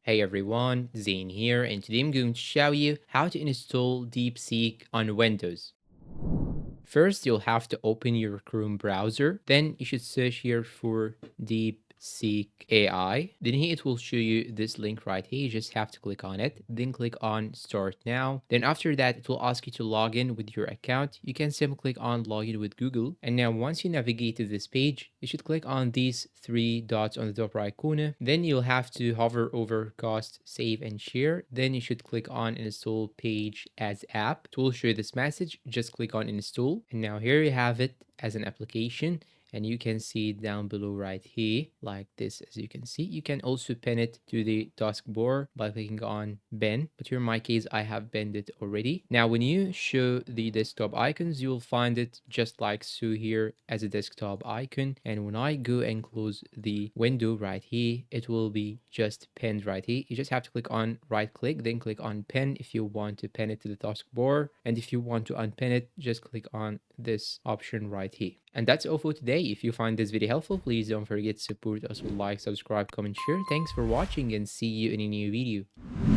Hey everyone, Zane here, and today I'm going to show you how to install DeepSeek on Windows. First, you'll have to open your Chrome browser. Then you should search here for DeepSeek AI. Then here it will show you this link right here. You just have to click on it. Then click on Start Now. Then after that, it will ask you to log in with your account. You can simply click on Login with Google. And now once you navigate to this page, you should click on these three dots on the top right corner. Then you'll have to hover over Cost, Save, and Share. Then you should click on Install Page as App. It will show you this message. Just click on Install. And now here you have it as an application, and you can see it down below right here like this. As you can see, you can also pin it to the taskbar by clicking on pin, but here in my case I have pinned it already. Now when you show the desktop icons, you will find it just like so here as a desktop icon, and when I go and close the window right here, it will be just pinned right here. You just have to click on right click, then click on pin if you want to pin it to the taskbar, and if you want to unpin it, just click on this option right here. And that's all for today. If you find this video helpful, please don't forget to support us with like, subscribe, comment, share. Thanks for watching, and see you in a new video.